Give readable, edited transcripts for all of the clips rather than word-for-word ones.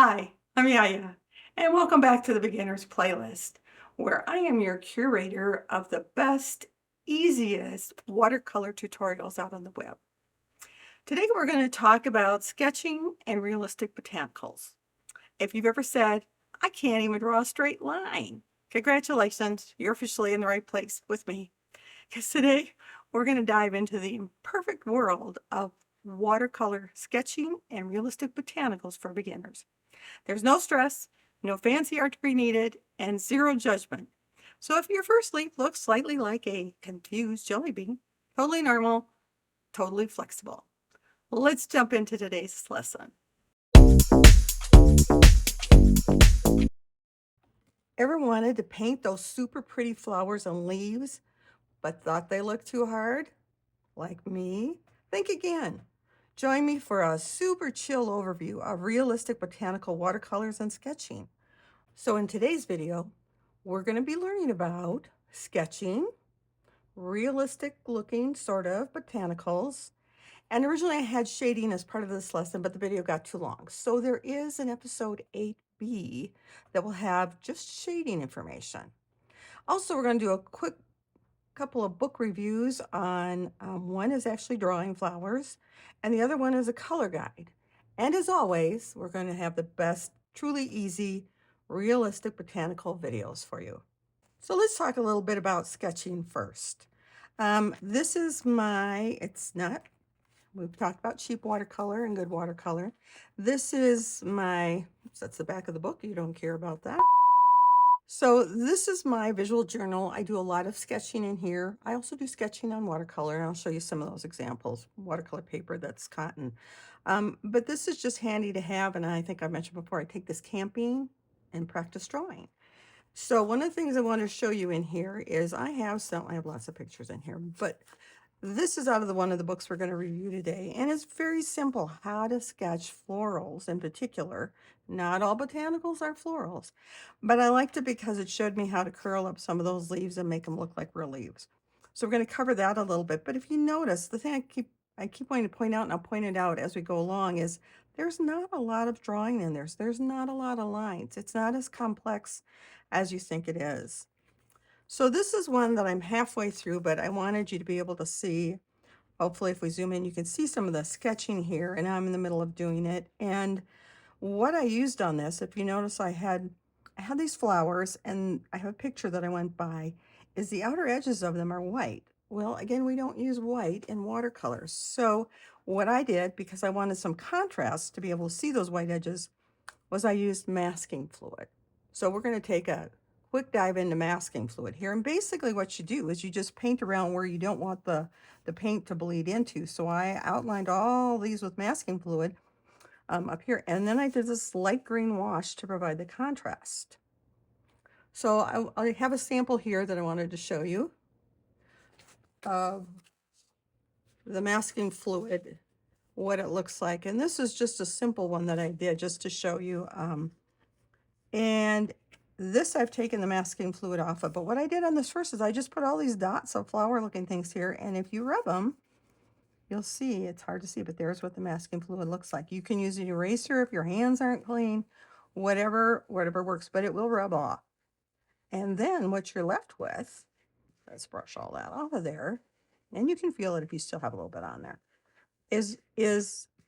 Hi, I'm Yaya, and welcome back to the Beginners Playlist, where I am your curator of the best, easiest watercolor tutorials out on the web. Today we're going to talk about sketching and realistic botanicals. If you've ever said, I can't even draw a straight line, congratulations, you're officially in the right place with me. Because today we're going to dive into the perfect world of watercolor sketching and realistic botanicals for beginners. There's no stress, no fancy art degree needed, and zero judgment. So if your first leaf looks slightly like a confused jelly bean, totally normal, totally flexible. Let's jump into today's lesson. Ever wanted to paint those super pretty flowers and leaves, but thought they looked too hard? Like me? Think again. Join me for a super chill overview of realistic botanical watercolors and sketching. So in today's video, we're going to be learning about sketching, realistic looking sort of botanicals, and originally I had shading as part of this lesson, but the video got too long. So there is an episode 8B that will have just shading information. Also, we're going to do a quick couple of book reviews on one is actually drawing flowers and the other one is a color guide. And as always, we're going to have the best, truly easy, realistic botanical videos for you. So let's talk a little bit about sketching first. This is we've talked about cheap watercolor and good watercolor. This is that's the back of the book. You don't care about that. So this is my visual journal. I do a lot of sketching in here. I also do sketching on watercolor, and I'll show you some of those examples. Watercolor paper, that's cotton. But this is just handy to have, and I think I mentioned before, I take this camping and practice drawing. So one of the things I want to show you in here is I have lots of pictures in here, but this is out of one of the books we're going to review today, and it's very simple how to sketch florals in particular. Not all botanicals are florals, but I liked it because it showed me how to curl up some of those leaves and make them look like real leaves. So we're going to cover that a little bit, but if you notice, the thing I keep wanting to point out, and I'll point it out as we go along, is there's not a lot of drawing in there. There's not a lot of lines. It's not as complex as you think it is. So this is one that I'm halfway through, but I wanted you to be able to see. Hopefully, if we zoom in, you can see some of the sketching here, and I'm in the middle of doing it. And what I used on this, if you notice, I had these flowers, and I have a picture that I went by, is the outer edges of them are white. Well, again, we don't use white in watercolors. So what I did, because I wanted some contrast to be able to see those white edges, was I used masking fluid. So we're going to take a quick dive into masking fluid here. And basically what you do is you just paint around where you don't want the paint to bleed into. So I outlined all these with masking fluid up here. And then I did this light green wash to provide the contrast. So I have a sample here that I wanted to show you of the masking fluid, what it looks like. And this is just a simple one that I did just to show you. And this I've taken the masking fluid off of, but what I did on this first is I just put all these dots of flower looking things here, and if you rub them, you'll see, it's hard to see, but there's what the masking fluid looks like. You can use an eraser if your hands aren't clean, whatever works, but it will rub off. And then what you're left with, let's brush all that off of there, and you can feel it if you still have a little bit on there, is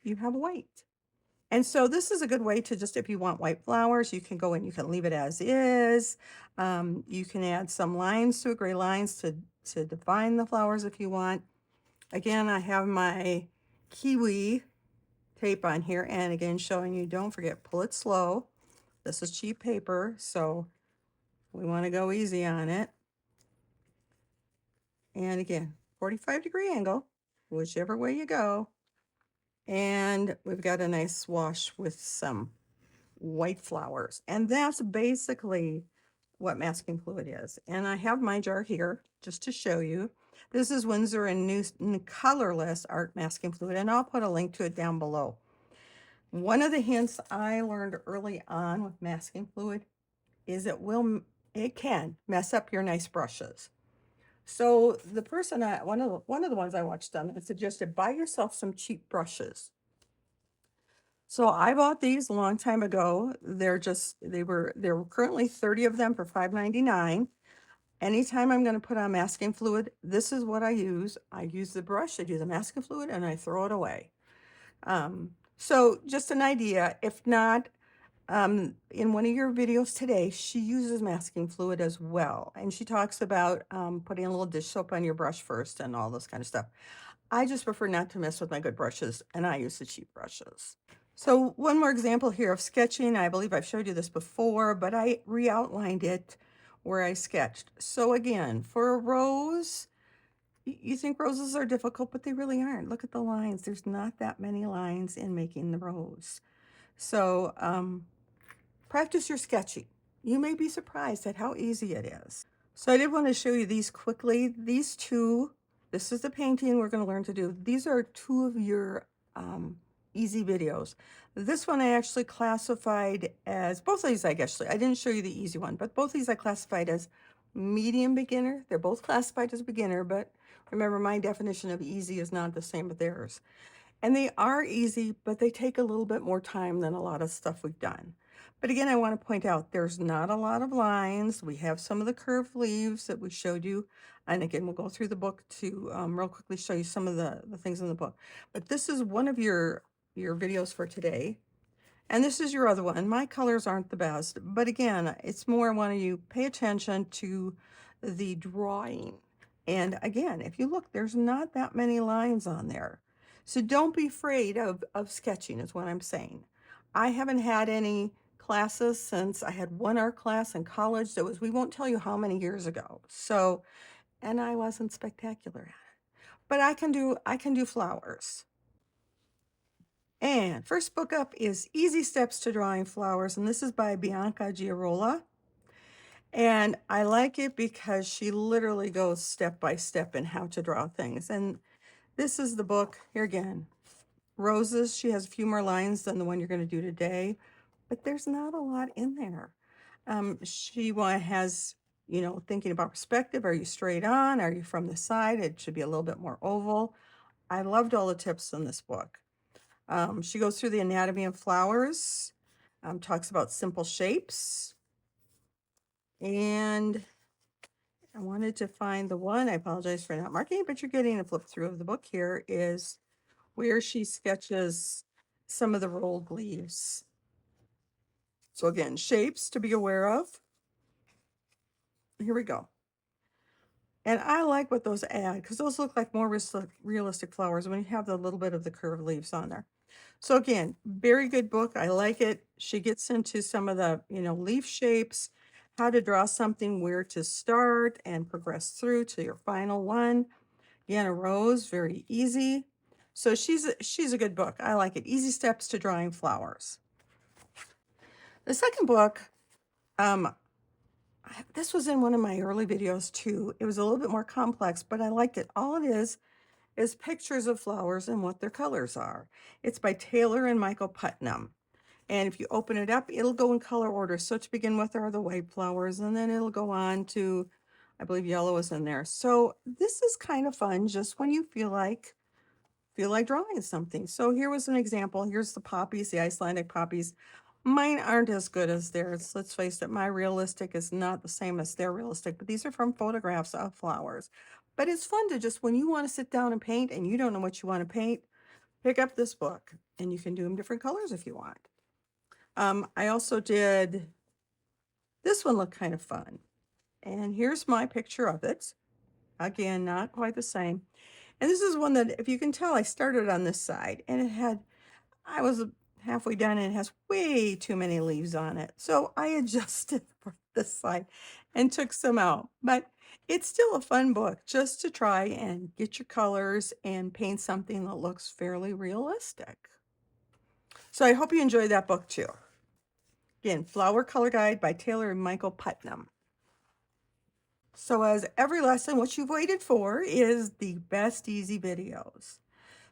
you have white. And so this is a good way to just, if you want white flowers, you can go in, you can leave it as is. You can add some lines to it, gray lines to define the flowers if you want. Again, I have my kiwi tape on here, and again, showing you, don't forget, pull it slow. This is cheap paper, so we want to go easy on it. And again, 45-degree angle, whichever way you go. And we've got a nice wash with some white flowers, and that's basically what masking fluid is. And I have my jar here just to show you. This is Winsor and Newton colorless art masking fluid, and I'll put a link to it down below. One of the hints I learned early on with masking fluid is it can mess up your nice brushes. So the person one of the ones I watched on it suggested buy yourself some cheap brushes. So I bought these a long time ago. There were currently 30 of them for $5.99. Anytime I'm going to put on masking fluid, this is what I use. I use the brush, I do the masking fluid, and I throw it away. So just an idea. If not, in one of your videos today, she uses masking fluid as well. And she talks about putting a little dish soap on your brush first and all this kind of stuff. I just prefer not to mess with my good brushes, and I use the cheap brushes. So one more example here of sketching. I believe I've showed you this before, but I re-outlined it where I sketched. So again, for a rose, you think roses are difficult, but they really aren't. Look at the lines. There's not that many lines in making the rose. So practice your sketching. You may be surprised at how easy it is. So I did want to show you these quickly. These two, this is the painting we're going to learn to do. These are two of your easy videos. This one I actually classified as, both of these I didn't show you the easy one, but both of these I classified as medium beginner. They're both classified as beginner, but remember my definition of easy is not the same as theirs. And they are easy, but they take a little bit more time than a lot of stuff we've done. But again, I want to point out there's not a lot of lines. We have some of the curved leaves that we showed you. And again, we'll go through the book to real quickly show you some of the things in the book. But this is one of your videos for today. And this is your other one. My colors aren't the best, but again, it's more I want you pay attention to the drawing. And again, if you look, there's not that many lines on there. So don't be afraid of sketching is what I'm saying. I haven't had any classes since I had one art class in college that was, we won't tell you how many years ago. So, and I wasn't spectacular at it, but I can do flowers. And first book up is Easy Steps to Drawing Flowers, and this is by Bianca Giarola. And I like it because she literally goes step by step in how to draw things. And this is the book, here again, roses. She has a few more lines than the one you're going to do today, but there's not a lot in there. She has, thinking about perspective. Are you straight on? Are you from the side? It should be a little bit more oval. I loved all the tips in this book. She goes through the anatomy of flowers, talks about simple shapes. And I wanted to find the one, I apologize for not marking it, but you're getting a flip through of the book here, is where she sketches some of the rolled leaves. So again, shapes to be aware of. Here we go. And I like what those add because those look like more realistic flowers when you have the little bit of the curved leaves on there. So again, very good book. I like it. She gets into some of the, leaf shapes, how to draw something, where to start and progress through to your final one. Again, a rose, very easy. So she's a good book. I like it. Easy Steps to Drawing Flowers. The second book, this was in one of my early videos too. It was a little bit more complex, but I liked it. All it is pictures of flowers and what their colors are. It's by Taylor and Michael Putnam. And if you open it up, it'll go in color order. So to begin with are the white flowers, and then it'll go on to, I believe yellow is in there. So this is kind of fun just when you feel like drawing something. So here was an example. Here's the poppies, the Icelandic poppies. Mine aren't as good as theirs. Let's face it, my realistic is not the same as their realistic, but these are from photographs of flowers. But it's fun to just, when you want to sit down and paint and you don't know what you want to paint, pick up this book and you can do them different colors if you want. I also did, this one looked kind of fun. And here's my picture of it. Again, not quite the same. And this is one that, if you can tell, I started on this side and I was halfway done and it has way too many leaves on it. So I adjusted for this side and took some out. But it's still a fun book just to try and get your colors and paint something that looks fairly realistic. So I hope you enjoyed that book too. Again, Flower Color Guide by Taylor and Michael Putnam. So as every lesson, what you've waited for is the best easy videos.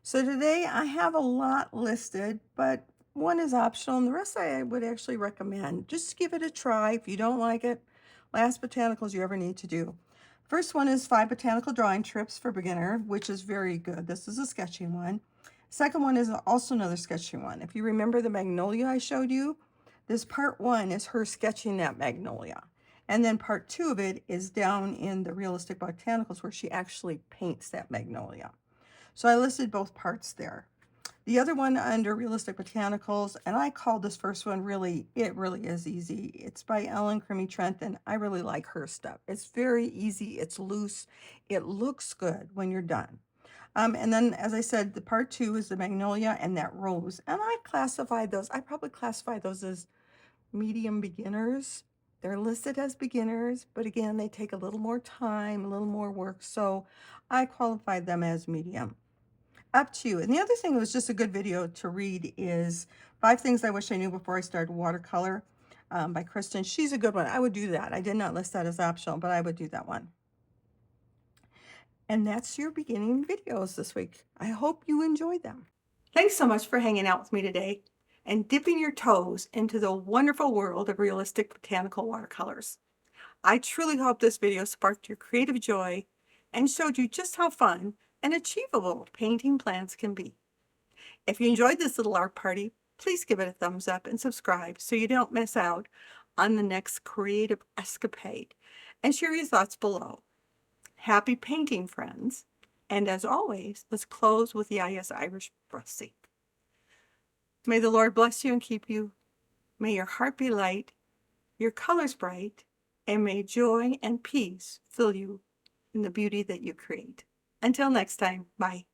So today I have a lot listed, but one is optional and the rest I would actually recommend. Just give it a try. If you don't like it, last botanicals you ever need to do. First one is 5 botanical drawing trips for beginner, which is very good. This is a sketching one. Second one is also another sketching one. If you remember the magnolia I showed you, this part 1 is her sketching that magnolia. And then part 2 of it is down in the Realistic Botanicals where she actually paints that magnolia. So I listed both parts there. The other one under Realistic Botanicals, and I called this first one it really is easy. It's by Ellen Crimi Trent, and I really like her stuff. It's very easy, it's loose, it looks good when you're done. And then, as I said, the part 2 is the magnolia and that rose. And I probably classify those as medium beginners. They're listed as beginners, but again, they take a little more time, a little more work. So I qualified them as medium. Up to you. And the other thing that was just a good video to read is 5 Things I Wish I Knew Before I Started Watercolor by Kristen. She's a good one. I would do that. I did not list that as optional, but I would do that one. And that's your beginning videos this week. I hope you enjoyed them. Thanks so much for hanging out with me today and dipping your toes into the wonderful world of realistic botanical watercolors. I truly hope this video sparked your creative joy and showed you just how fun and achievable painting plants can be. If you enjoyed this little art party, please give it a thumbs up and subscribe so you don't miss out on the next creative escapade, and share your thoughts below. Happy painting, friends. And as always, let's close with the I.S. Irish Brassy. May the Lord bless you and keep you. May your heart be light, your colors bright, and may joy and peace fill you in the beauty that you create. Until next time, bye.